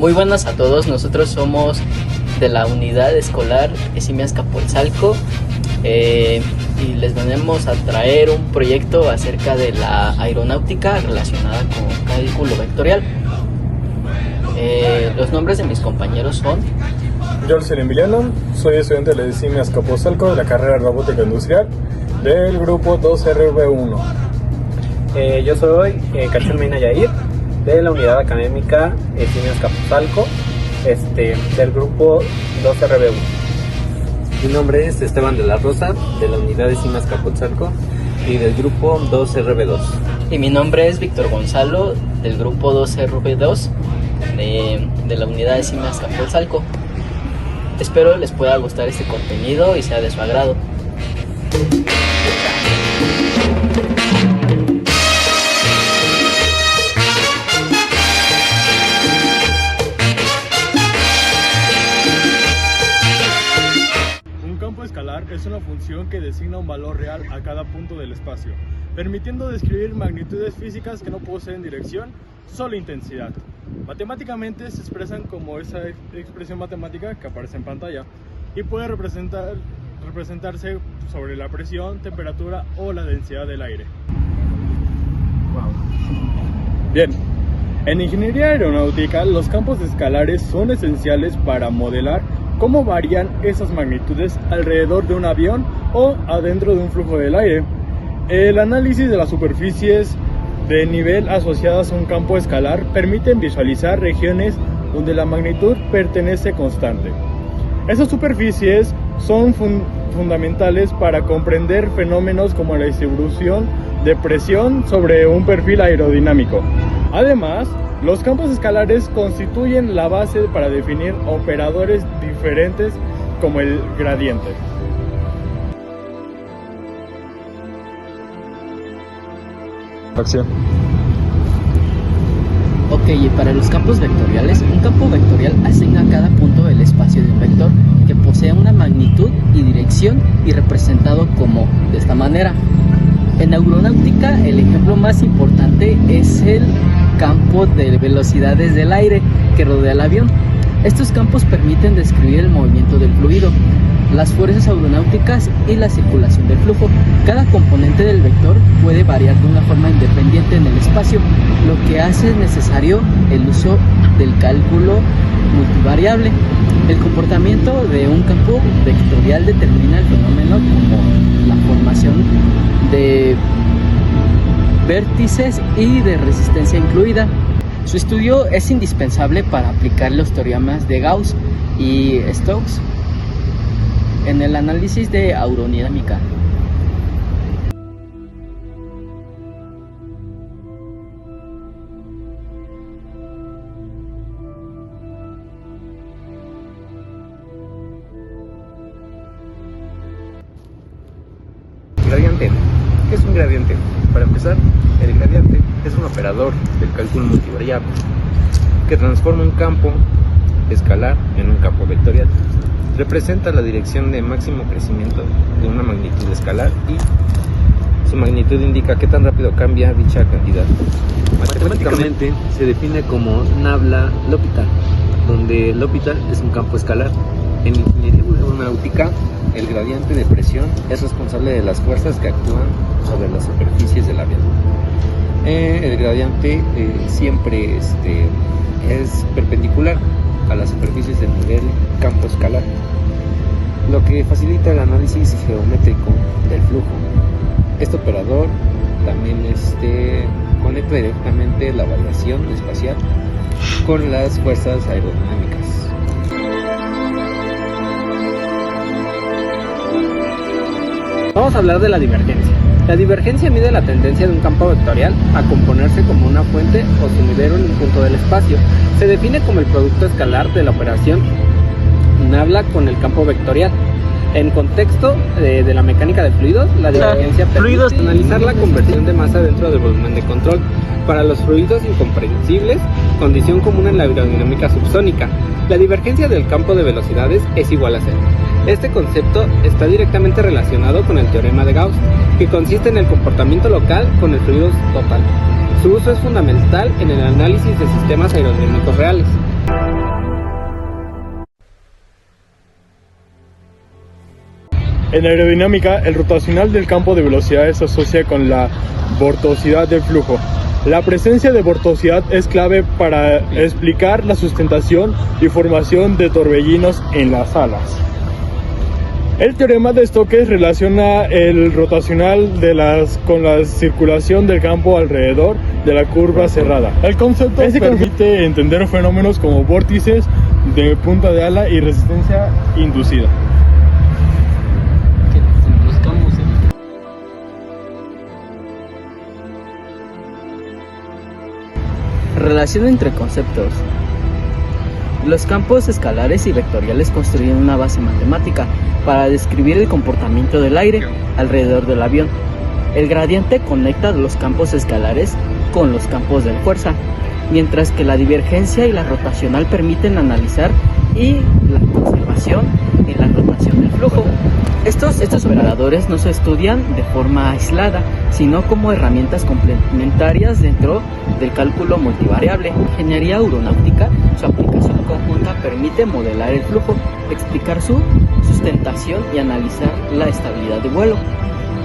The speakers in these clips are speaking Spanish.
Muy buenas a todos, nosotros somos de la unidad escolar Esimia Azcapotzalco y les venimos a traer un proyecto acerca de la aeronáutica relacionada con cálculo vectorial. Los nombres de mis compañeros son Jorge Emiliano, soy estudiante de la Esimia Azcapotzalco de la carrera de Robótica Industrial del grupo 2RB1. Yo soy Cachel Mena Yair, de la unidad académica Esimia Azcapotzalco, del grupo 2RB1. Mi nombre es Esteban de la Rosa, de la unidad Esimia Azcapotzalco y del grupo 2RB2. y mi nombre es Víctor Gonzalo del grupo 2RB2 de la unidad Esimia Azcapotzalco. Espero les pueda gustar este contenido y sea de su agrado. Un campo escalar es una función que designa un valor real a cada punto del espacio, permitiendo describir magnitudes físicas que no poseen dirección, solo intensidad. Matemáticamente se expresan como esa expresión matemática que aparece en pantalla y puede representarse sobre la presión, temperatura o la densidad del aire. Bien, en ingeniería aeronáutica los campos escalares son esenciales para modelar cómo varían esas magnitudes alrededor de un avión o adentro de un flujo del aire. El análisis de las superficies de nivel asociadas a un campo escalar permiten visualizar regiones donde la magnitud pertenece constante. Esas superficies son fundamentales para comprender fenómenos como la distribución de presión sobre un perfil aerodinámico. Además, los campos escalares constituyen la base para definir operadores diferentes como el gradiente. Acción. Ok, y para los campos vectoriales, un campo vectorial asigna a cada punto del espacio de un vector que posee una magnitud y dirección y representado como de esta manera. En aeronáutica, el ejemplo más importante es el campo de velocidades del aire que rodea el avión. Estos campos permiten describir el movimiento del fluido, las fuerzas aeronáuticas y la circulación del flujo. Cada componente del vector puede variar de una forma independiente en el espacio, lo que hace necesario el uso del cálculo multivariable. El comportamiento de un campo vectorial determina el fenómeno como la formación de vértices y de resistencia incluida. Su estudio es indispensable para aplicar los teoremas de Gauss y Stokes en el análisis de aerodinámica. Gradiente. ¿Qué es un gradiente? Para empezar, el gradiente es un operador del cálculo multivariable que transforma un campo escalar en un campo vectorial. Representa la dirección de máximo crecimiento de una magnitud escalar y su magnitud indica qué tan rápido cambia dicha cantidad. Matemáticamente se define como nabla L'Hopital, donde L'Hopital es un campo escalar. En ingeniería aeronáutica, el gradiente de presión es responsable de las fuerzas que actúan sobre las superficies del avión. El gradiente siempre es perpendicular a las superficies del nivel campo escalar, lo que facilita el análisis geométrico del flujo. Este operador también conecta directamente la variación espacial con las fuerzas aerodinámicas. Vamos a hablar de la divergencia. La divergencia mide la tendencia de un campo vectorial a componerse como una fuente o sumidero en un punto del espacio. Se define como el producto escalar de la operación nabla con el campo vectorial. En contexto de la mecánica de fluidos, la divergencia permite analizar la conversión de masa dentro del volumen de control. Para los fluidos incomprensibles, condición común en la aerodinámica subsónica, la divergencia del campo de velocidades es igual a cero. Este concepto está directamente relacionado con el teorema de Gauss, que consiste en el comportamiento local con el fluido total. Su uso es fundamental en el análisis de sistemas aerodinámicos reales. En aerodinámica, el rotacional del campo de velocidad se asocia con la vortosidad del flujo. La presencia de vortosidad es clave para explicar la sustentación y formación de torbellinos en las alas. El teorema de Stokes relaciona el rotacional con la circulación del campo alrededor de la curva cerrada. El concepto permite entender fenómenos como vórtices de punta de ala y resistencia inducida. Relación entre conceptos. Los campos escalares y vectoriales construyen una base matemática para describir el comportamiento del aire alrededor del avión. El gradiente conecta los campos escalares con los campos de fuerza, mientras que la divergencia y la rotacional permiten analizar y la conservación en la rotación del flujo. Estos operadores no se estudian de forma aislada, sino como herramientas complementarias dentro del cálculo multivariable. En ingeniería aeronáutica, su aplicación conjunta permite modelar el flujo, explicar su sustentación y analizar la estabilidad de vuelo.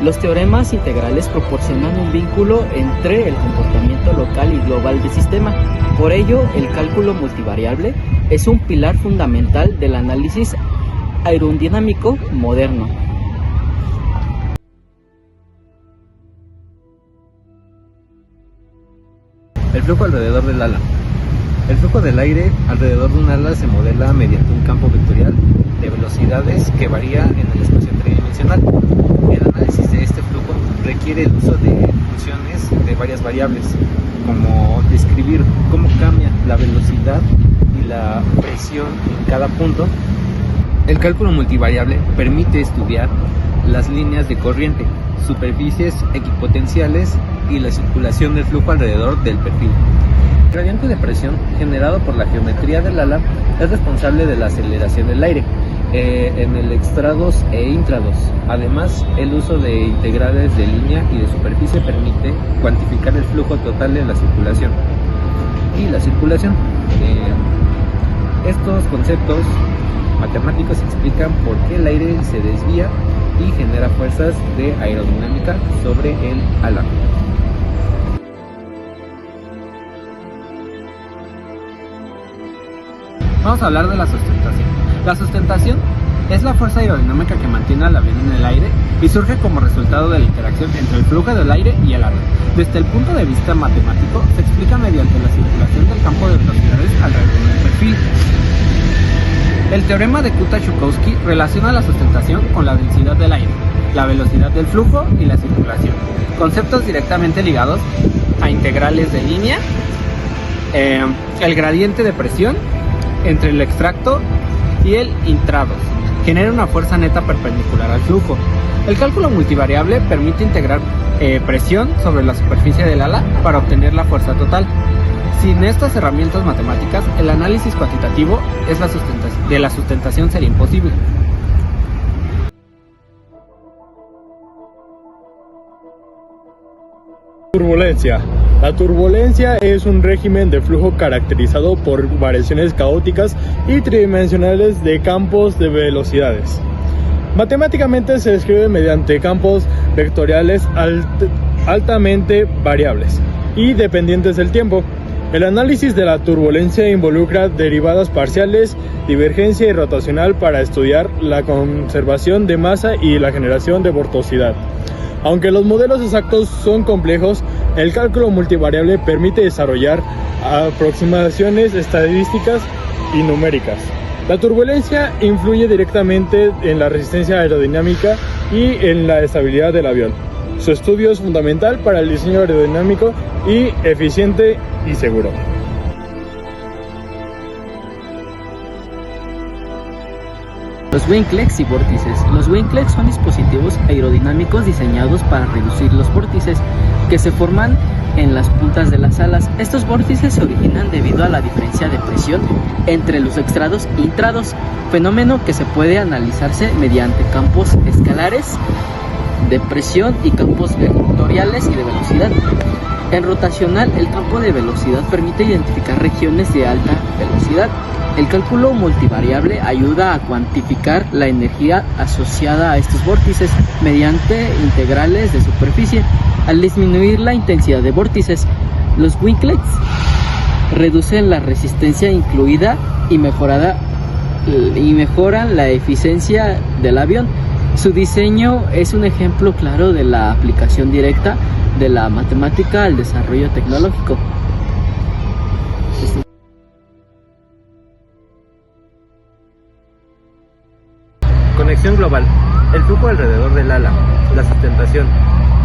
Los teoremas integrales proporcionan un vínculo entre el comportamiento local y global del sistema. Por ello, el cálculo multivariable es un pilar fundamental del análisis aerodinámico moderno. El flujo alrededor del ala. El flujo del aire alrededor de un ala se modela mediante un campo vectorial de velocidades que varía en el espacio tridimensional. El análisis de este flujo requiere el uso de funciones de varias variables, como describir cómo cambia la velocidad y la presión en cada punto. El cálculo multivariable permite estudiar las líneas de corriente, superficies equipotenciales y la circulación del flujo alrededor del perfil. El gradiente de presión generado por la geometría del ala es responsable de la aceleración del aire en el extrados e intrados. Además, el uso de integrales de línea y de superficie permite cuantificar el flujo total de la circulación. Y la circulación. Estos conceptos matemáticos explican por qué el aire se desvía y genera fuerzas de aerodinámica sobre el ala. Vamos a hablar de la sustentación. La sustentación es la fuerza aerodinámica que mantiene al avión en el aire y surge como resultado de la interacción entre el flujo del aire y el ala. Desde el punto de vista matemático, se explica mediante la circulación del campo de velocidades alrededor del perfil. El teorema de Kuta-Chukowski relaciona la sustentación con la densidad del aire, la velocidad del flujo y la circulación, conceptos directamente ligados a integrales de línea, el gradiente de presión entre el extracto y el intrados, genera una fuerza neta perpendicular al flujo. El cálculo multivariable permite integrar presión sobre la superficie del ala para obtener la fuerza total. Sin estas herramientas matemáticas, el análisis cuantitativo de la sustentación sería imposible. Turbulencia. La turbulencia es un régimen de flujo caracterizado por variaciones caóticas y tridimensionales de campos de velocidades. Matemáticamente se describe mediante campos vectoriales altamente variables y dependientes del tiempo. El análisis de la turbulencia involucra derivadas parciales, divergencia y rotacional para estudiar la conservación de masa y la generación de vortosidad. Aunque los modelos exactos son complejos, el cálculo multivariable permite desarrollar aproximaciones estadísticas y numéricas. La turbulencia influye directamente en la resistencia aerodinámica y en la estabilidad del avión. Su estudio es fundamental para el diseño aerodinámico y eficiente y seguro. Los Winklex y vórtices. Los Winklex son dispositivos aerodinámicos diseñados para reducir los vórtices que se forman en las puntas de las alas. Estos vórtices se originan debido a la diferencia de presión entre los extrados e intrados, fenómeno que se puede analizarse mediante campos escalares de presión y campos vectoriales y de velocidad. En rotacional, el campo de velocidad permite identificar regiones de alta velocidad El cálculo multivariable ayuda a cuantificar la energía asociada a estos vórtices mediante integrales de superficie. Al disminuir la intensidad de vórtices, los winglets reducen la resistencia incluida y mejoran la eficiencia del avión. Su diseño es un ejemplo claro de la aplicación directa de la matemática al desarrollo tecnológico. Conexión global. El flujo alrededor del ala, la sustentación,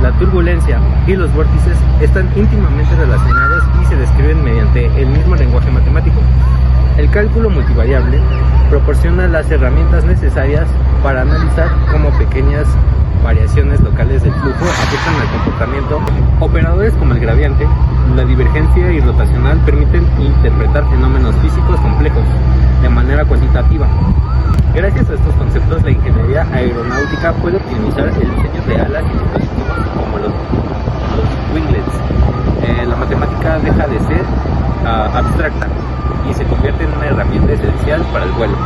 la turbulencia y los vórtices están íntimamente relacionados y se describen mediante el mismo lenguaje matemático. El cálculo multivariable proporciona las herramientas necesarias para analizar cómo pequeñas variaciones locales del flujo afectan al comportamiento. Operadores como el gradiente, la divergencia y rotacional permiten interpretar fenómenos físicos complejos de manera cuantitativa. Gracias a estos conceptos, la ingeniería aeronáutica puede optimizar el diseño de alas y dispositivos como los winglets. La matemática deja de ser abstracta y se convierte en una herramienta esencial para el vuelo.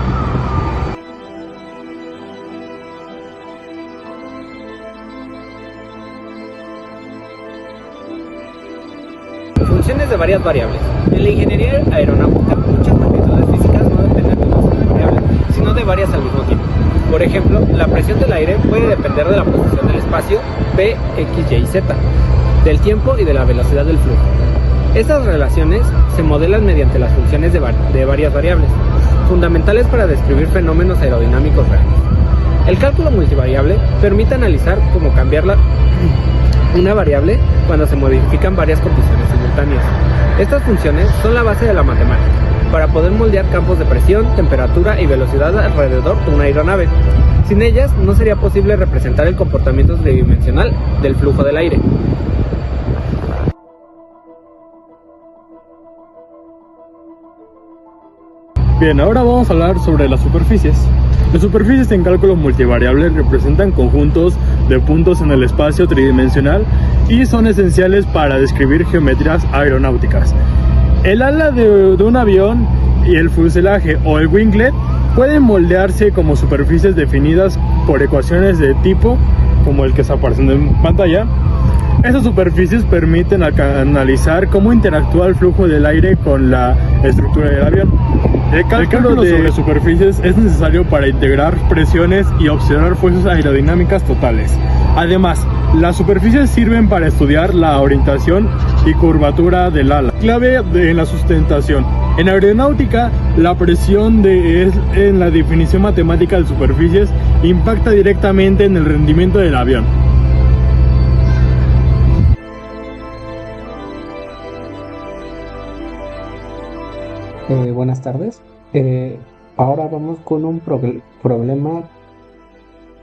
Funciones de varias variables. En la ingeniería aeronáutica, muchas magnitudes físicas no dependen de una sola variable, sino de varias al mismo tiempo. Por ejemplo, la presión del aire puede depender de la posición del espacio P, X, Y, Z, del tiempo y de la velocidad del flujo. Estas relaciones se modelan mediante las funciones de varias variables, fundamentales para describir fenómenos aerodinámicos reales. El cálculo multivariable permite analizar cómo cambiar una variable cuando se modifican varias condiciones simultáneas. Estas funciones son la base de la matemática, para poder moldear campos de presión, temperatura y velocidad alrededor de una aeronave. Sin ellas, no sería posible representar el comportamiento tridimensional del flujo del aire. Bien, ahora vamos a hablar sobre las superficies. Las superficies en cálculo multivariable representan conjuntos de puntos en el espacio tridimensional y son esenciales para describir geometrías aeronáuticas. El ala de un avión y el fuselaje o el winglet pueden moldearse como superficies definidas por ecuaciones de tipo como el que está apareciendo en pantalla. Estas superficies permiten analizar cómo interactúa el flujo del aire con la estructura del avión. El cálculo sobre superficies es necesario para integrar presiones y observar fuerzas aerodinámicas totales. Además, las superficies sirven para estudiar la orientación y curvatura del ala, clave en la sustentación. En aeronáutica, la presión en la definición matemática de superficies impacta directamente en el rendimiento del avión. Buenas tardes. Ahora vamos con un problema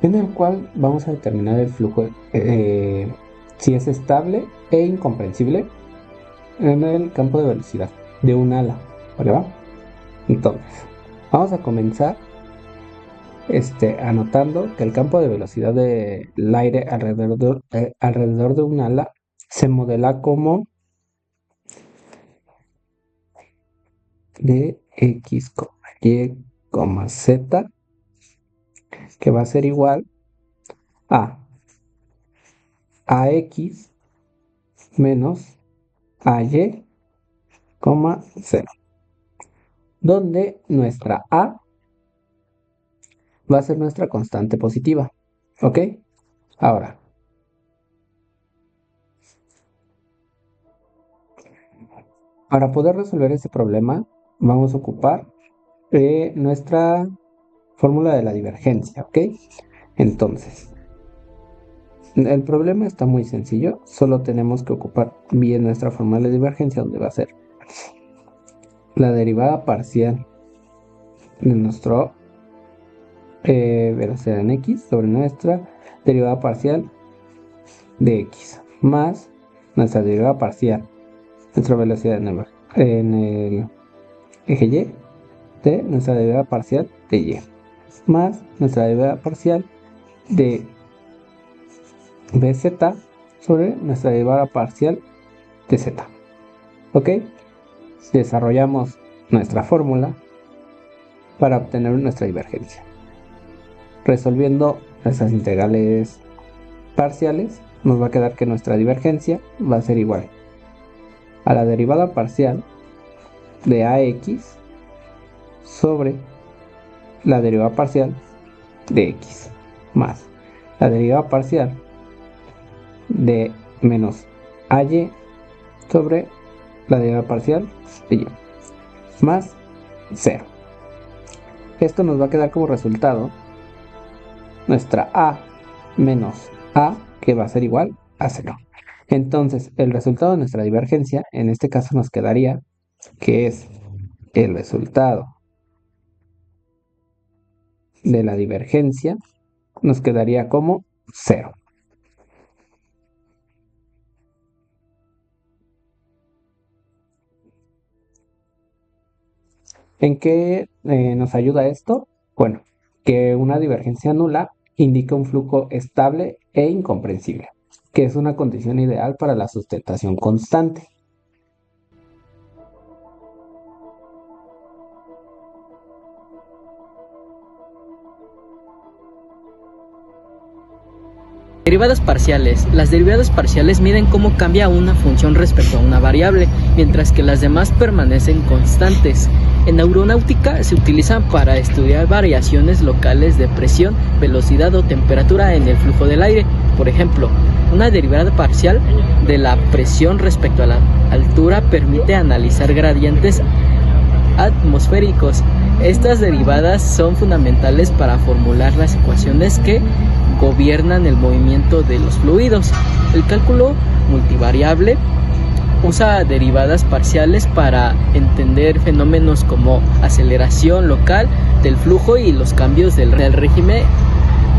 en el cual vamos a determinar el flujo, si es estable e incomprensible en el campo de velocidad de un ala. ¿Vale, va? Entonces, vamos a comenzar anotando que el campo de velocidad del aire alrededor de un ala se modela como de X, Y, Z, que va a ser igual a AX menos AY, 0, donde nuestra A va a ser nuestra constante positiva. ¿Ok? Ahora, para poder resolver este problema, vamos a ocupar nuestra fórmula de la divergencia, ¿ok? Entonces, el problema está muy sencillo, solo tenemos que ocupar bien nuestra fórmula de divergencia, donde va a ser la derivada parcial de nuestra velocidad en X sobre nuestra derivada parcial de X, más nuestra derivada parcial, nuestra velocidad en el eje Y, de nuestra derivada parcial de Y, más nuestra derivada parcial de BZ sobre nuestra derivada parcial de Z. ¿Ok? Desarrollamos nuestra fórmula para obtener nuestra divergencia. Resolviendo nuestras integrales parciales, nos va a quedar que nuestra divergencia va a ser igual a la derivada parcial de ax sobre la derivada parcial de x más la derivada parcial de menos ay sobre la derivada parcial de y más 0. Esto nos va a quedar como resultado nuestra a menos a, que va a ser igual a 0. Entonces, el resultado de nuestra divergencia, en este caso nos quedaría que es el resultado de la divergencia, nos quedaría como 0. ¿En qué nos ayuda esto? Bueno, que una divergencia nula indica un flujo estable e incomprensible, que es una condición ideal para la sustentación constante. Derivadas parciales. Las derivadas parciales miden cómo cambia una función respecto a una variable, mientras que las demás permanecen constantes. En aeronáutica se utilizan para estudiar variaciones locales de presión, velocidad o temperatura en el flujo del aire. Por ejemplo, una derivada parcial de la presión respecto a la altura permite analizar gradientes atmosféricos. Estas derivadas son fundamentales para formular las ecuaciones que gobiernan el movimiento de los fluidos. El cálculo multivariable usa derivadas parciales para entender fenómenos como aceleración local del flujo y los cambios del régimen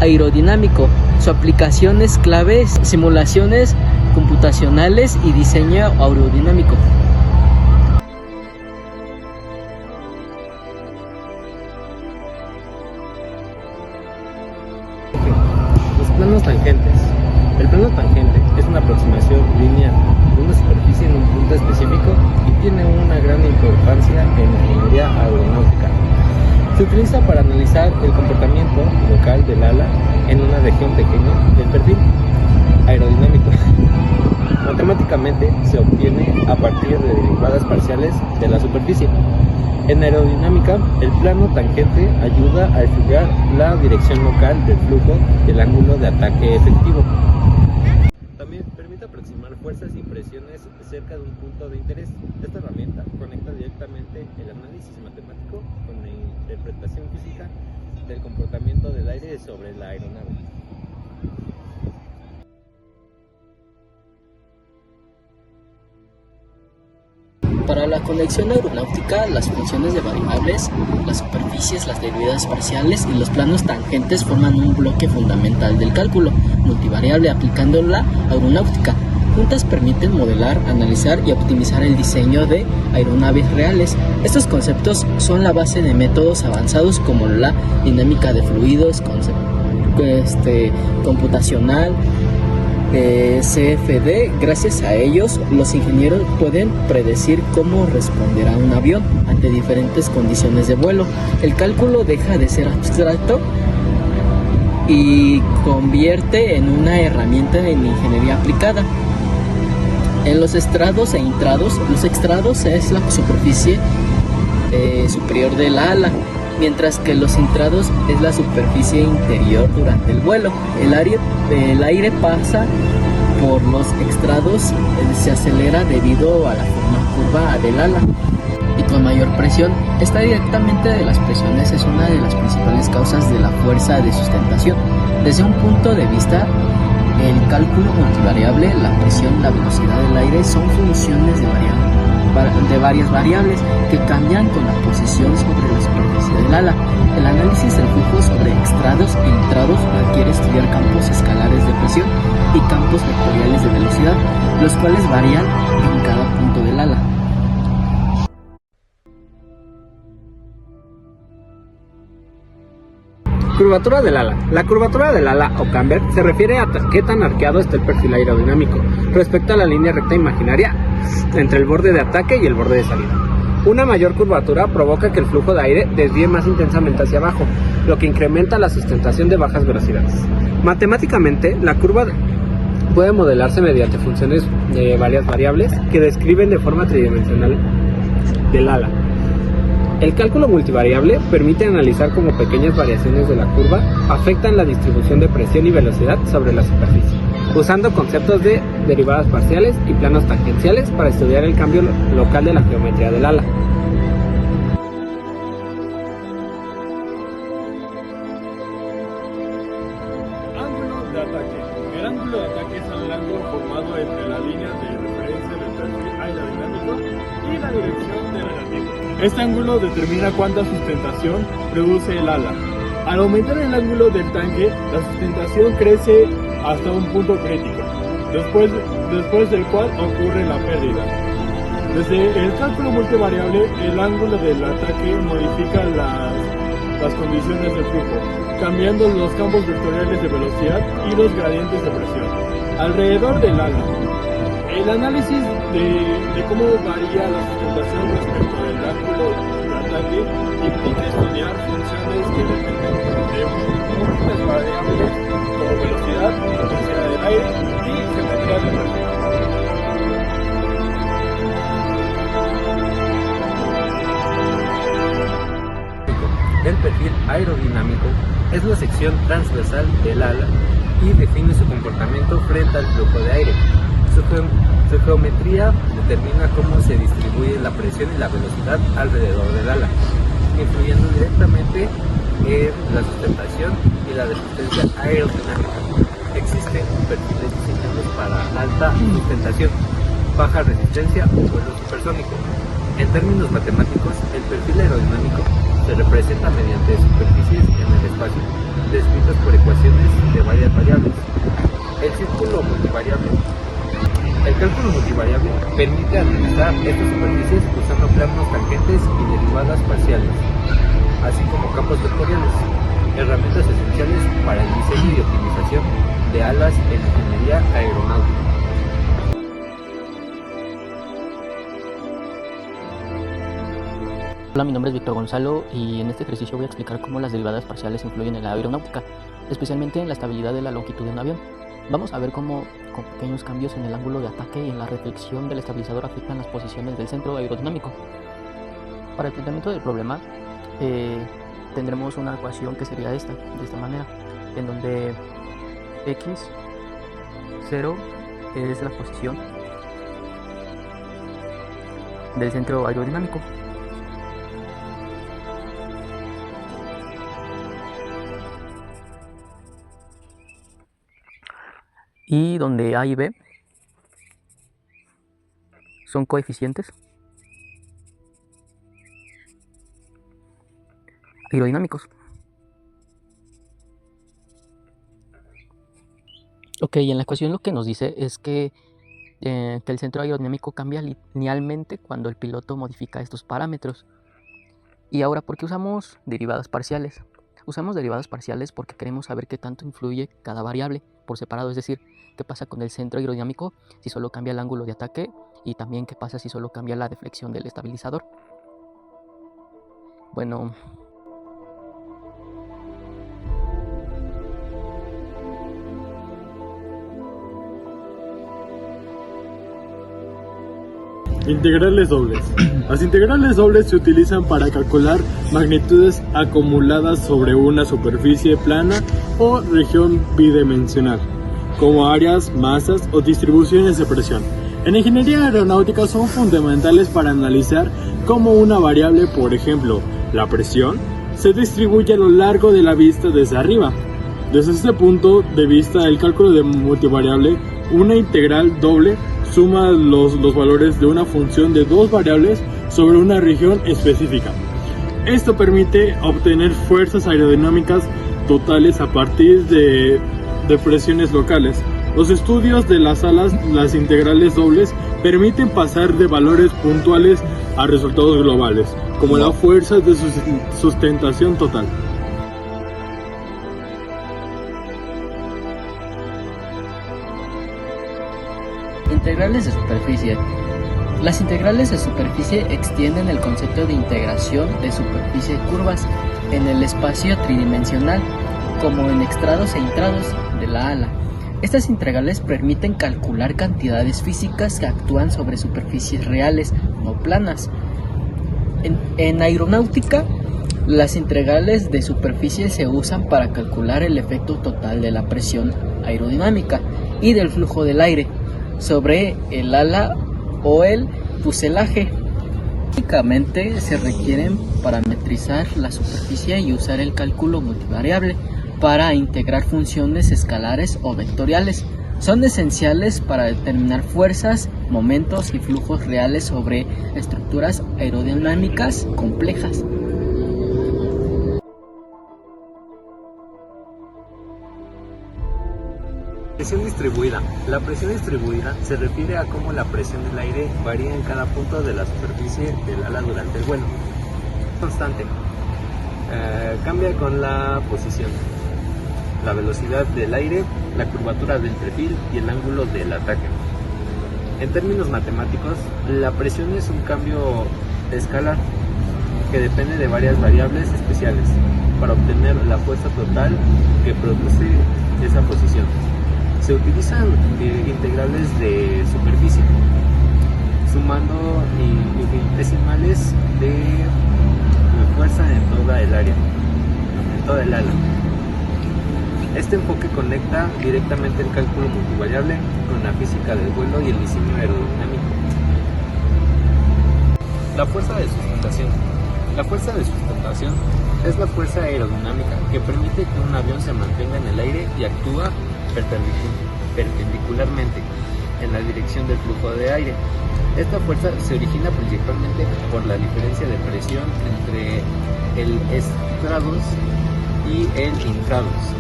aerodinámico. Su aplicación es clave: simulaciones computacionales y diseño aerodinámico. Los planos tangentes. El plano tangente es una aproximación lineal de una superficie en un punto específico y tiene una gran importancia en la ingeniería aeronáutica. Se utiliza para analizar el comportamiento local del ala en una región pequeña del perfil aerodinámico. Matemáticamente se obtiene a partir de derivadas parciales de la superficie. En aerodinámica, el plano tangente ayuda a estudiar la dirección local del flujo y el ángulo de ataque efectivo. También permite aproximar fuerzas y presiones cerca de un punto de interés. Esta herramienta conecta directamente el análisis matemático con la interpretación física del comportamiento del aire sobre la aeronave. Para la conexión aeronáutica, las funciones de variables, las superficies, las derivadas parciales y los planos tangentes forman un bloque fundamental del cálculo multivariable aplicando la aeronáutica. Juntas permiten modelar, analizar y optimizar el diseño de aeronaves reales. Estos conceptos son la base de métodos avanzados como la dinámica de fluidos, computacional, CFD. Gracias a ellos, los ingenieros pueden predecir cómo responderá un avión ante diferentes condiciones de vuelo. El cálculo deja de ser abstracto y convierte en una herramienta en ingeniería aplicada. En los estrados e intrados, los estrados es la superficie superior del ala, mientras que los intrados es la superficie interior durante el vuelo. El aire pasa por los extrados, se acelera debido a la forma curva del ala y con mayor presión. Esta directamente de las presiones es una de las principales causas de la fuerza de sustentación. Desde un punto de vista, el cálculo multivariable, la presión, la velocidad del aire son funciones de varias variables que cambian con la posición sobre la superficie del ala. El análisis del flujo sobre extrados e intrados requiere estudiar campos escalares de presión y campos vectoriales de velocidad, los cuales varían en cada punto del ala. Curvatura del ala. La curvatura del ala o camber se refiere a qué tan arqueado está el perfil aerodinámico respecto a la línea recta imaginaria entre el borde de ataque y el borde de salida. Una mayor curvatura provoca que el flujo de aire desvíe más intensamente hacia abajo, lo que incrementa la sustentación de bajas velocidades. Matemáticamente, la curva puede modelarse mediante funciones de varias variables que describen de forma tridimensional del ala. El cálculo multivariable permite analizar cómo pequeñas variaciones de la curva afectan la distribución de presión y velocidad sobre la superficie, usando conceptos de derivadas parciales y planos tangenciales para estudiar el cambio local de la geometría del ala. Ángulo de ataque. El ángulo de ataque es el ángulo formado entre la línea de referencia del perfil aerodinámico y la dirección de relativo. Este ángulo determina cuánta sustentación produce el ala. Al aumentar el ángulo del tanque, la sustentación crece hasta un punto crítico, después del cual ocurre la pérdida. Desde el cálculo multivariable, el ángulo del ataque modifica las condiciones del flujo, cambiando los campos vectoriales de velocidad y los gradientes de presión alrededor del ala. El análisis de cómo varía la sustentación respecto del ángulo de ataque implica estudiar funciones que dependen de múltiples variables como velocidad, intensidad del aire y geometría de presión. El perfil aerodinámico es la sección transversal del ala y define su comportamiento frente al flujo de aire. Su geometría determina cómo se distribuye la presión y la velocidad alrededor del ala, influyendo directamente en la sustentación y la resistencia aerodinámica. Existen perfiles diseñados para alta sustentación, baja resistencia o vuelo supersónico. En términos matemáticos, el perfil aerodinámico se representa mediante superficies en el espacio, descritas por ecuaciones de varias variables. El círculo multivariable. El cálculo multivariable permite analizar estas superficies usando planos tangentes y derivadas parciales, así como campos vectoriales, herramientas esenciales para el diseño y optimización de alas en ingeniería aeronáutica. Hola, mi nombre es Víctor Gonzalo y en este ejercicio voy a explicar cómo las derivadas parciales influyen en la aeronáutica, especialmente en la estabilidad de la longitud de un avión. Vamos a ver cómo con pequeños cambios en el ángulo de ataque y en la reflexión del estabilizador afectan las posiciones del centro aerodinámico. Para el planteamiento del problema tendremos una ecuación que sería de esta manera, en donde x0 es la posición del centro aerodinámico. Y donde A y B son coeficientes aerodinámicos. Ok, en la ecuación lo que nos dice es que el centro aerodinámico cambia linealmente cuando el piloto modifica estos parámetros. Y ahora, ¿por qué usamos derivadas parciales? Usamos derivadas parciales porque queremos saber qué tanto influye cada variable por separado, es decir, qué pasa con el centro aerodinámico si solo cambia el ángulo de ataque y también qué pasa si solo cambia la deflexión del estabilizador. Bueno, Integrales dobles. Las integrales dobles se utilizan para calcular magnitudes acumuladas sobre una superficie plana o región bidimensional, como áreas, masas o distribuciones de presión. En ingeniería aeronáutica son fundamentales para analizar cómo una variable, por ejemplo, la presión, se distribuye a lo largo de la vista desde arriba. Desde este punto de vista, el cálculo de multivariable, una integral doble suma los valores de una función de dos variables sobre una región específica. Esto permite obtener fuerzas aerodinámicas totales a partir de presiones locales. Los estudios de las alas, las integrales dobles, permiten pasar de valores puntuales a resultados globales, como la fuerza de sustentación total. integrales de superficie. Las integrales de superficie extienden el concepto de integración de superficie de curvas en el espacio tridimensional, como en extrados e intrados de la ala. Estas integrales permiten calcular cantidades físicas que actúan sobre superficies reales, no planas. En aeronáutica, las integrales de superficie se usan para calcular el efecto total de la presión aerodinámica y del flujo del aire sobre el ala o el fuselaje. Típicamente se requieren parametrizar la superficie y usar el cálculo multivariable para integrar funciones escalares o vectoriales. Son esenciales para determinar fuerzas, momentos y flujos reales sobre estructuras aerodinámicas complejas. Presión distribuida. La presión distribuida se refiere a cómo la presión del aire varía en cada punto de la superficie del ala durante el vuelo. Constante. Cambia con la posición, la velocidad del aire, la curvatura del perfil y el ángulo del ataque. En términos matemáticos, la presión es un cambio escalar que depende de varias variables especiales para obtener la fuerza total que produce esa posición. Se utilizan integrales de superficie, sumando infinitesimales de fuerza en toda el área, en toda el ala. Este enfoque conecta directamente el cálculo multivariable con la física del vuelo y el diseño aerodinámico. La fuerza de sustentación. La fuerza de sustentación es la fuerza aerodinámica que permite que un avión se mantenga en el aire y actúa perpendicularmente en la dirección del flujo de aire. Esta fuerza se origina principalmente por la diferencia de presión entre el estrados y el intrados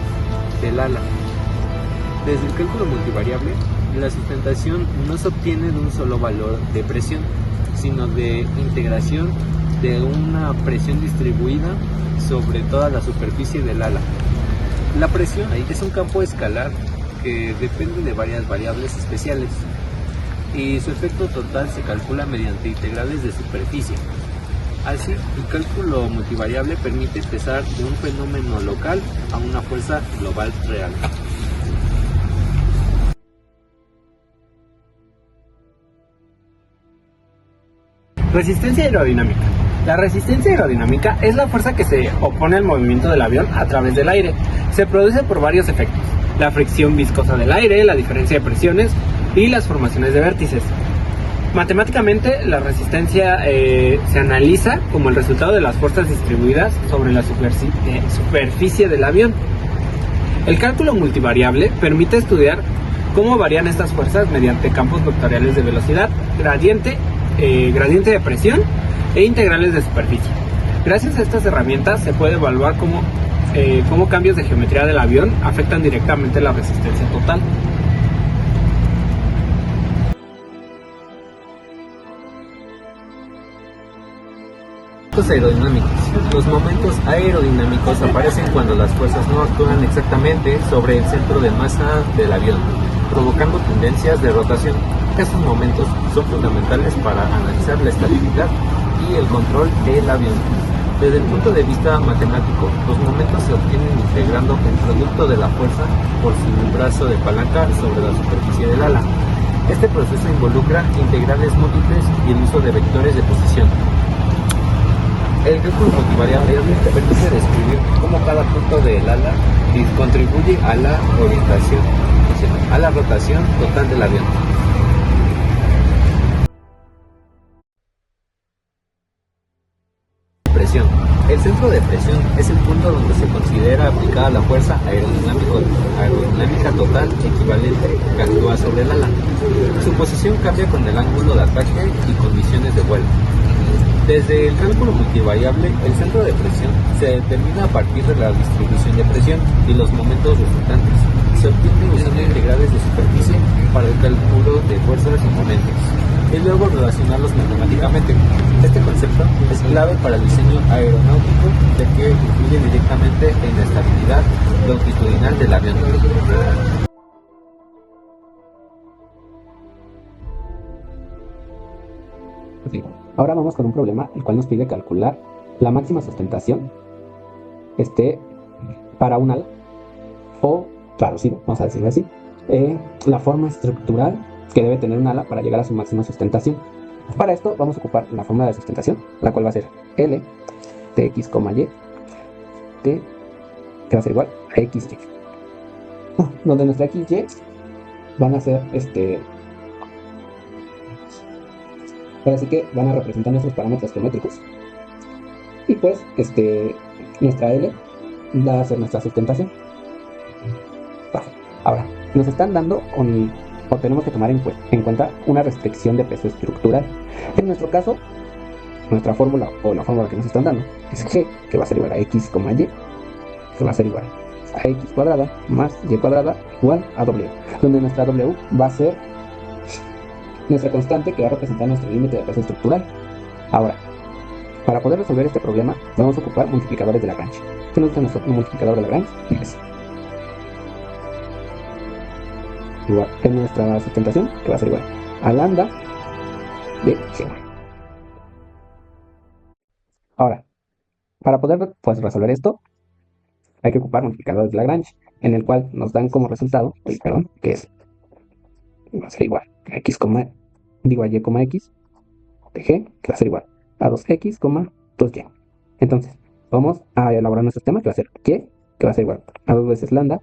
del ala. Desde el cálculo multivariable, la sustentación no se obtiene de un solo valor de presión, sino de integración de una presión distribuida sobre toda la superficie del ala. La presión es un campo escalar que depende de varias variables especiales y su efecto total se calcula mediante integrales de superficie. Así, el cálculo multivariable permite pasar de un fenómeno local a una fuerza global real. Resistencia aerodinámica. La resistencia aerodinámica es la fuerza que se opone al movimiento del avión a través del aire. Se produce por varios efectos: la fricción viscosa del aire, la diferencia de presiones y las formaciones de vértices. Matemáticamente, la resistencia se analiza como el resultado de las fuerzas distribuidas sobre la superficie del avión. El cálculo multivariable permite estudiar cómo varían estas fuerzas mediante campos vectoriales de velocidad, gradiente de presión e integrales de superficie. Gracias a estas herramientas se puede evaluar cómo cambios de geometría del avión afectan directamente la resistencia total. Aerodinámicos. Los momentos aerodinámicos aparecen cuando las fuerzas no actúan exactamente sobre el centro de masa del avión, provocando tendencias de rotación. Estos momentos son fundamentales para analizar la estabilidad y el control del avión. Desde el punto de vista matemático, los momentos se obtienen integrando el producto de la fuerza por su brazo de palanca sobre la superficie del ala. Este proceso involucra integrales múltiples y el uso de vectores de posición. El cálculo multivariable permite describir cómo cada punto del ala contribuye a la rotación total del avión. Presión. El centro de presión es el punto donde se considera aplicada la fuerza aerodinámica total equivalente que actúa sobre el ala. Su posición cambia con el ángulo de ataque y condiciones de vuelo. Desde el cálculo multivariable, el centro de presión se determina a partir de la distribución de presión y los momentos resultantes. Se obtiene usando integrales de superficie para el cálculo de fuerzas y momentos, y luego relacionarlos matemáticamente. Este concepto es clave para el diseño aeronáutico, ya que influye directamente en la estabilidad longitudinal del avión. Ok. Ahora vamos con un problema, el cual nos pide calcular la máxima sustentación para un ala, o, claro, sí, vamos a decirlo así, la forma estructural que debe tener un ala para llegar a su máxima sustentación. Para esto vamos a ocupar la fórmula de sustentación, la cual va a ser L de x, y, t, que va a ser igual a xy. Donde nuestra xy van a ser ahora sí que van a representar nuestros parámetros geométricos. Y pues, nuestra L va a ser nuestra sustentación. Ahora, nos están dando o tenemos que tomar en cuenta una restricción de peso estructural. En nuestro caso, nuestra fórmula o la fórmula que nos están dando es G, que va a ser igual a x, y, que va a ser igual a x cuadrada más y cuadrada igual a w, donde nuestra w va a ser nuestra constante que va a representar nuestro límite de peso estructural. Ahora, para poder resolver este problema, vamos a ocupar multiplicadores de Lagrange. ¿Qué nos dice nuestro multiplicador de Lagrange? Es igual a nuestra sustentación, que va a ser igual a lambda de G. Ahora, para poder resolver esto, hay que ocupar multiplicadores de Lagrange, en el cual nos dan como resultado, que es, va a ser igual a x, y, x de g, que va a ser igual a 2x, 2y. Entonces, vamos a elaborar nuestro sistema, que va a ser y, que va a ser igual a 2 veces lambda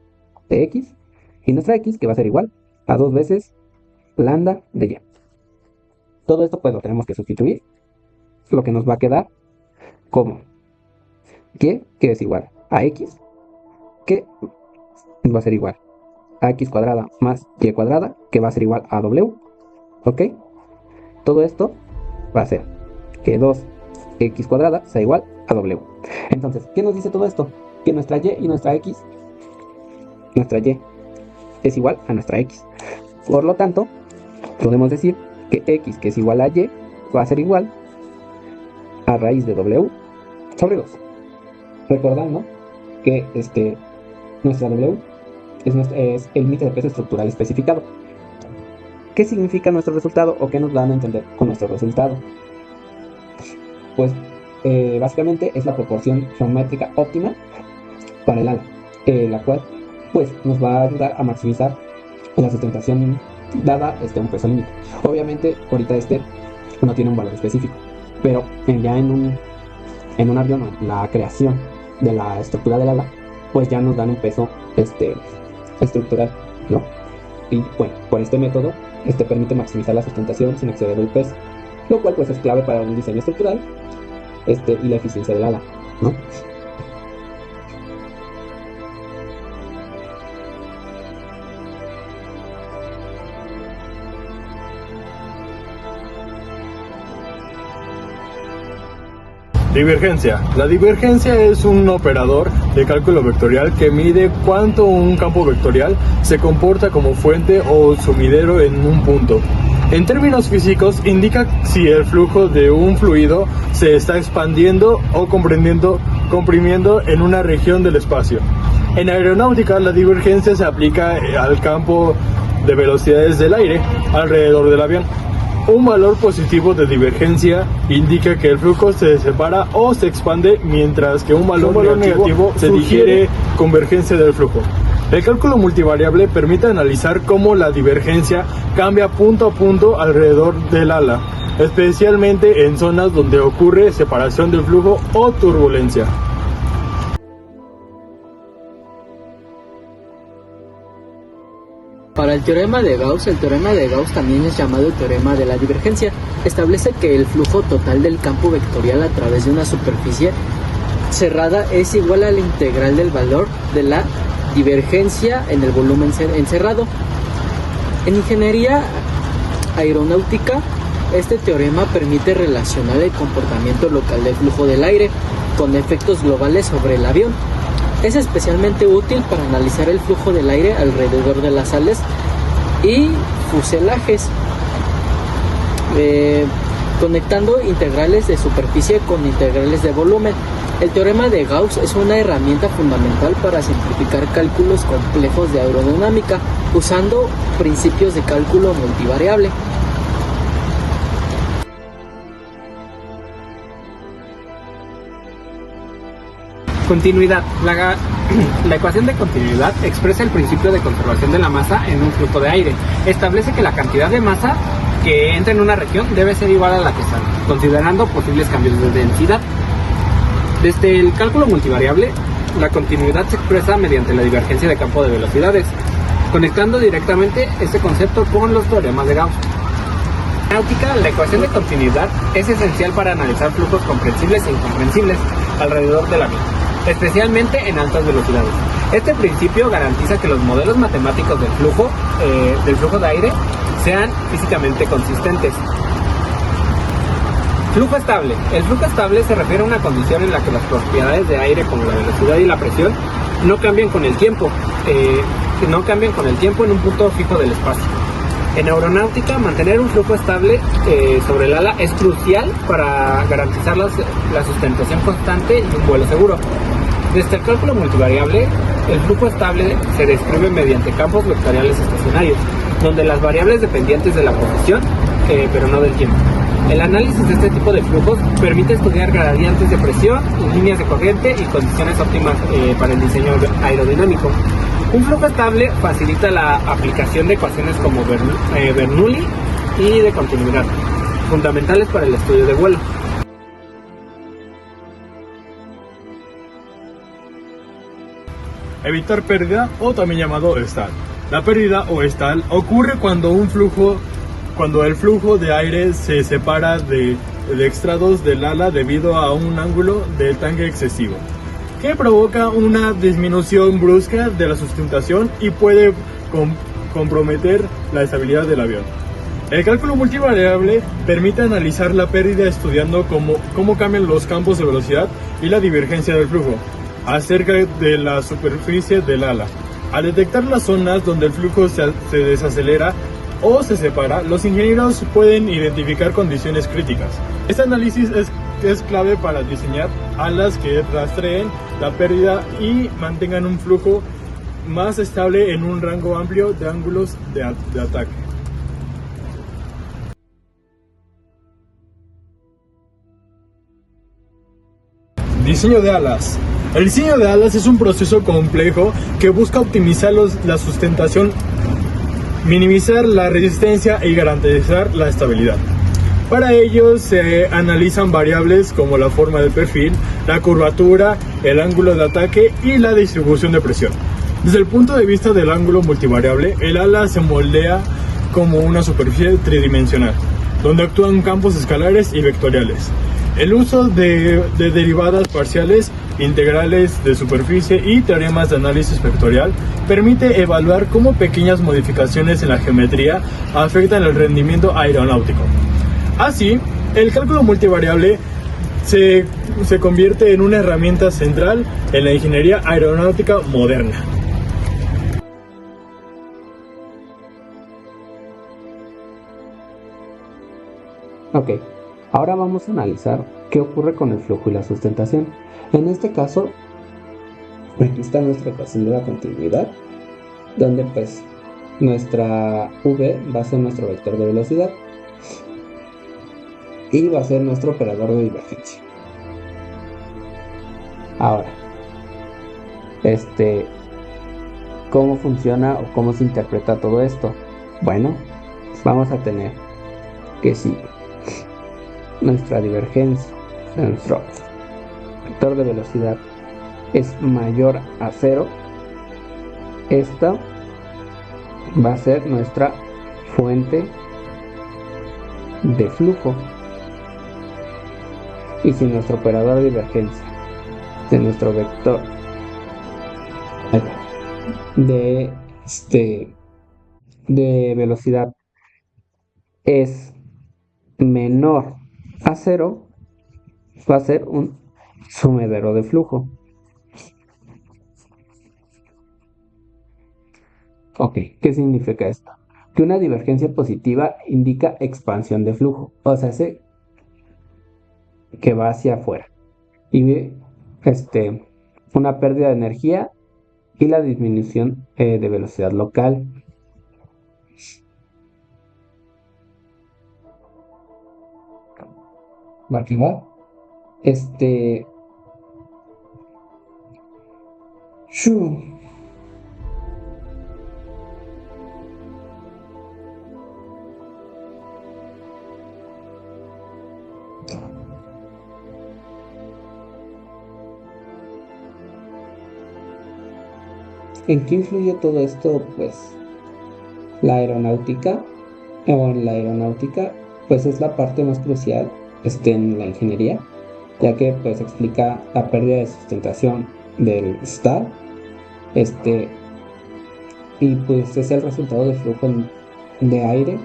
de x, y nuestra x, que va a ser igual a 2 veces lambda de y. Todo esto pues lo tenemos que sustituir, lo que nos va a quedar como y, que es igual a x, que va a ser igual a x cuadrada más y cuadrada, que va a ser igual a w. ¿Ok? Todo esto va a ser que 2x cuadrada sea igual a w. Entonces, ¿qué nos dice todo esto? Que nuestra y y nuestra y es igual a nuestra x. Por lo tanto, podemos decir que x, que es igual a y, va a ser igual a raíz de w sobre 2. Recordando que nuestra w es el límite de peso estructural especificado. ¿Qué significa nuestro resultado o qué nos van a entender con nuestro resultado? Pues básicamente es la proporción geométrica óptima para el ala, la cual pues nos va a ayudar a maximizar la sustentación dada un peso límite. Obviamente ahorita no tiene un valor específico, pero ya en un avión, la creación de la estructura del ala, pues ya nos dan un peso estructural, ¿no? Y bueno, por este método permite maximizar la sustentación sin exceder el peso, lo cual pues es clave para un diseño estructural y la eficiencia del ala, ¿no? Divergencia. La divergencia es un operador de cálculo vectorial que mide cuánto un campo vectorial se comporta como fuente o sumidero en un punto. En términos físicos, indica si el flujo de un fluido se está expandiendo o comprimiendo en una región del espacio. En aeronáutica, la divergencia se aplica al campo de velocidades del aire alrededor del avión. Un valor positivo de divergencia indica que el flujo se separa o se expande, mientras que un valor negativo se digiere convergencia del flujo. El cálculo multivariable permite analizar cómo la divergencia cambia punto a punto alrededor del ala, especialmente en zonas donde ocurre separación del flujo o turbulencia. Para el teorema de Gauss también es llamado el teorema de la divergencia. Establece que el flujo total del campo vectorial a través de una superficie cerrada es igual a la integral del valor de la divergencia en el volumen encerrado. En ingeniería aeronáutica, este teorema permite relacionar el comportamiento local del flujo del aire con efectos globales sobre el avión. Es especialmente útil para analizar el flujo del aire alrededor de las alas y fuselajes, conectando integrales de superficie con integrales de volumen. El teorema de Gauss es una herramienta fundamental para simplificar cálculos complejos de aerodinámica usando principios de cálculo multivariable. Continuidad. La ecuación de continuidad expresa el principio de conservación de la masa en un flujo de aire. Establece que la cantidad de masa que entra en una región debe ser igual a la que sale, considerando posibles cambios de densidad. Desde el cálculo multivariable, la continuidad se expresa mediante la divergencia de campo de velocidades, conectando directamente este concepto con los teoremas de Gauss. En náutica, la ecuación de continuidad es esencial para analizar flujos comprensibles e incomprensibles alrededor del avión, especialmente en altas velocidades. Este principio garantiza que los modelos matemáticos del flujo de aire sean físicamente consistentes. Flujo estable. El flujo estable se refiere a una condición en la que las propiedades de aire, como la velocidad y la presión, no cambian con el tiempo en un punto fijo del espacio. En aeronáutica, mantener un flujo estable sobre el ala es crucial para garantizar la sustentación constante y un vuelo seguro. Desde el cálculo multivariable, el flujo estable se describe mediante campos vectoriales estacionarios, donde las variables dependientes de la posición, pero no del tiempo. El análisis de este tipo de flujos permite estudiar gradientes de presión, líneas de corriente y condiciones óptimas para el diseño aerodinámico. Un flujo estable facilita la aplicación de ecuaciones como Bernoulli y de continuidad, fundamentales para el estudio de vuelo. Evitar pérdida, o también llamado stall. La pérdida o stall ocurre cuando el flujo de aire se separa de extrados del ala debido a un ángulo de tanque excesivo, que provoca una disminución brusca de la sustentación y puede comprometer la estabilidad del avión. El cálculo multivariable permite analizar la pérdida estudiando cómo cambian los campos de velocidad y la divergencia del flujo acerca de la superficie del ala. Al detectar las zonas donde el flujo se desacelera o se separa, los ingenieros pueden identificar condiciones críticas. Este análisis es clave para diseñar alas que rastreen la pérdida y mantengan un flujo más estable en un rango amplio de ángulos de ataque. Diseño de alas. El diseño de alas es un proceso complejo que busca optimizar la sustentación, minimizar la resistencia y garantizar la estabilidad. Para ello se analizan variables como la forma del perfil, la curvatura, el ángulo de ataque y la distribución de presión. Desde el punto de vista del ángulo multivariable, el ala se moldea como una superficie tridimensional, donde actúan campos escalares y vectoriales. El uso de derivadas parciales, integrales de superficie y teoremas de análisis vectorial permite evaluar cómo pequeñas modificaciones en la geometría afectan el rendimiento aeronáutico. Así, el cálculo multivariable se convierte en una herramienta central en la ingeniería aeronáutica moderna. Ok, ahora vamos a analizar qué ocurre con el flujo y la sustentación. En este caso, aquí está nuestra ecuación de la continuidad, donde pues nuestra v va a ser nuestro vector de velocidad y va a ser nuestro operador de divergencia. Ahora, ¿cómo funciona o cómo se interpreta todo esto? Bueno, vamos a tener que si nuestra divergencia, nuestro vector de velocidad es mayor a 0, esta va a ser nuestra fuente de flujo. Y si nuestro operador de divergencia de nuestro vector de velocidad es menor a 0, va a ser un sumidero de flujo. Ok, ¿qué significa esto? Que una divergencia positiva indica expansión de flujo, o sea, que va hacia afuera. Y una pérdida de energía y la disminución de velocidad local. ¿Va que va? Shoo. ¿En qué influye todo esto? Pues la aeronáutica, o en la aeronáutica, pues es la parte más crucial en la ingeniería, ya que pues explica la pérdida de sustentación del stall, y pues es el resultado de flujo de aire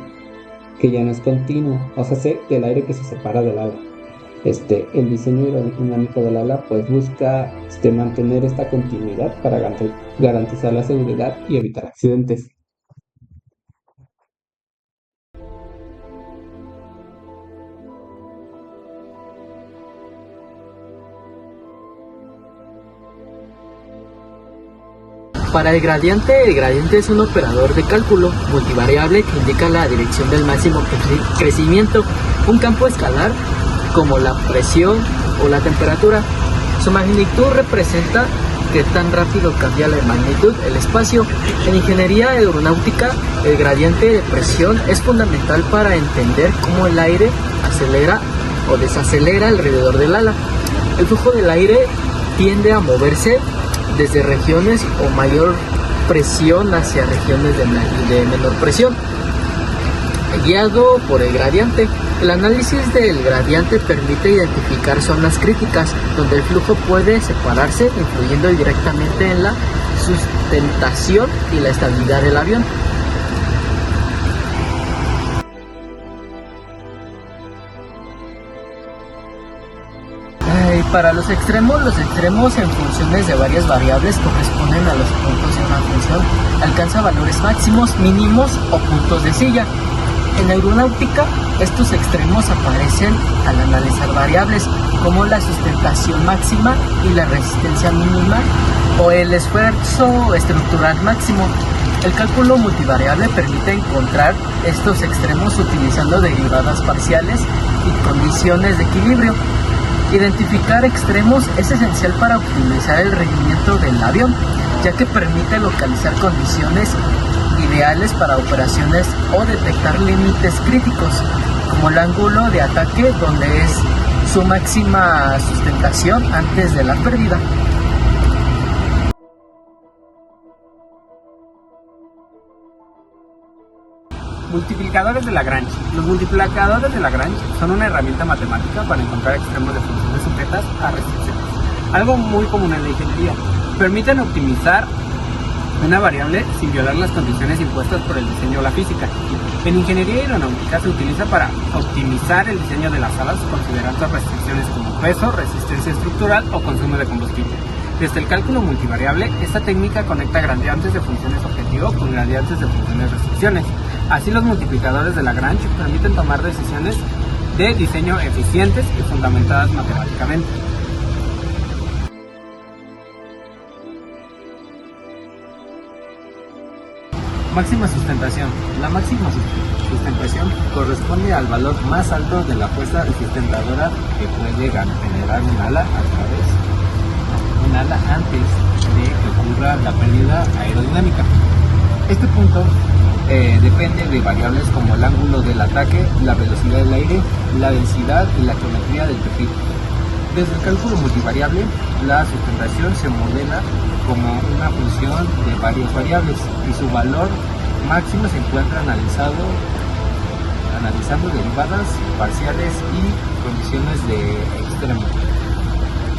que ya no es continuo, o sea, del aire que se separa del ala. El diseño aerodinámico del ala pues busca mantener esta continuidad para garantizar la seguridad y evitar accidentes. Para el gradiente es un operador de cálculo multivariable que indica la dirección del máximo crecimiento, un campo escalar como la presión o la temperatura. Su magnitud representa qué tan rápido cambia la magnitud el espacio. En ingeniería aeronáutica, el gradiente de presión es fundamental para entender cómo el aire acelera o desacelera alrededor del ala. El flujo del aire tiende a moverse desde regiones o mayor presión hacia regiones de menor presión, guiado por el gradiente. El análisis del gradiente permite identificar zonas críticas donde el flujo puede separarse, influyendo directamente en la sustentación y la estabilidad del avión. Para los extremos en funciones de varias variables corresponden a los puntos de una función. Alcanza valores máximos, mínimos o puntos de silla. En aeronáutica, estos extremos aparecen al analizar variables como la sustentación máxima y la resistencia mínima o el esfuerzo estructural máximo. El cálculo multivariable permite encontrar estos extremos utilizando derivadas parciales y condiciones de equilibrio. Identificar extremos es esencial para optimizar el rendimiento del avión, ya que permite localizar condiciones ideales para operaciones o detectar límites críticos, como el ángulo de ataque, donde es su máxima sustentación antes de la pérdida. Multiplicadores de Lagrange. Los multiplicadores de Lagrange son una herramienta matemática para encontrar extremos de funciones sujetas a restricciones. Algo muy común en la ingeniería. Permiten optimizar una variable sin violar las condiciones impuestas por el diseño o la física. En ingeniería aeronáutica se utiliza para optimizar el diseño de las alas considerando restricciones como peso, resistencia estructural o consumo de combustible. Desde el cálculo multivariable, esta técnica conecta gradientes de funciones objetivo con gradientes de funciones restricciones. Así, los multiplicadores de Lagrange permiten tomar decisiones de diseño eficientes y fundamentadas matemáticamente. Máxima sustentación. La máxima sustentación corresponde al valor más alto de la fuerza sustentadora que puede generar un ala antes de que ocurra la pérdida aerodinámica. Este punto depende de variables como el ángulo del ataque, la velocidad del aire, la densidad y la geometría del perfil. Desde el cálculo multivariable, la sustentación se modela como una función de varias variables y su valor máximo se encuentra analizando derivadas parciales y condiciones de extremo.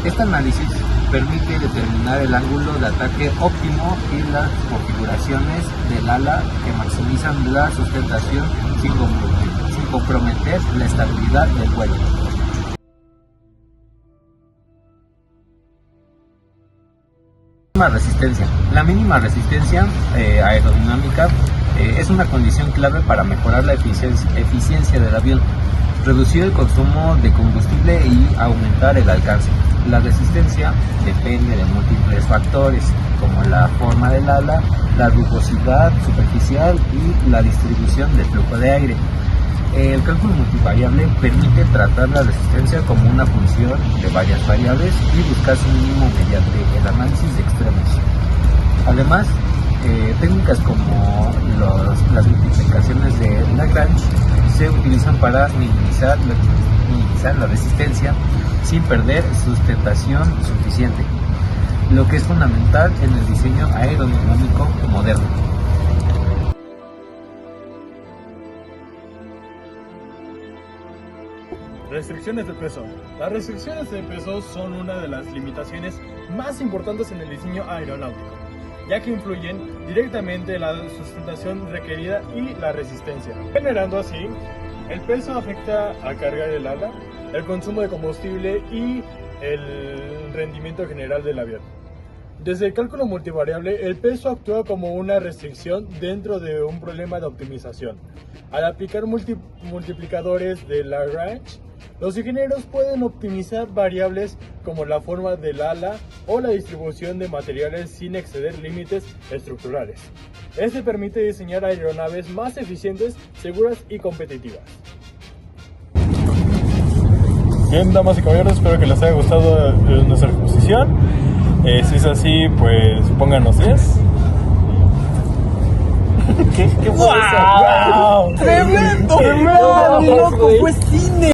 Este análisis permite determinar el ángulo de ataque óptimo y las configuraciones del ala que maximizan la sustentación sin comprometer la estabilidad del vuelo. Resistencia. La mínima resistencia aerodinámica es una condición clave para mejorar la eficiencia del avión, reducir el consumo de combustible y aumentar el alcance. La resistencia depende de múltiples factores, como la forma del ala, la rugosidad superficial y la distribución del flujo de aire. El cálculo multivariable permite tratar la resistencia como una función de varias variables y buscar su mínimo mediante el análisis de extremos. Además, técnicas como las multiplicaciones de Lagrange se utilizan para minimizar la resistencia sin perder sustentación suficiente, lo que es fundamental en el diseño aerodinámico moderno. Restricciones de peso. Las restricciones de peso son una de las limitaciones más importantes en el diseño aeronáutico, ya que influyen directamente en la sustentación requerida y la resistencia. Generando así, el peso afecta a cargar el ala, el consumo de combustible y el rendimiento general del avión. Desde el cálculo multivariable, el peso actúa como una restricción dentro de un problema de optimización. Al aplicar multiplicadores de Lagrange, los ingenieros pueden optimizar variables como la forma del ala o la distribución de materiales sin exceder límites estructurales. Este permite diseñar aeronaves más eficientes, seguras y competitivas. Bien, damas y caballeros, espero que les haya gustado nuestra exposición. Si es así, pues pónganos 10. ¿Qué fue eso? ¡Wow! ¡Tremendo! ¡Tremendo! ¡Loco! ¡Fue cine!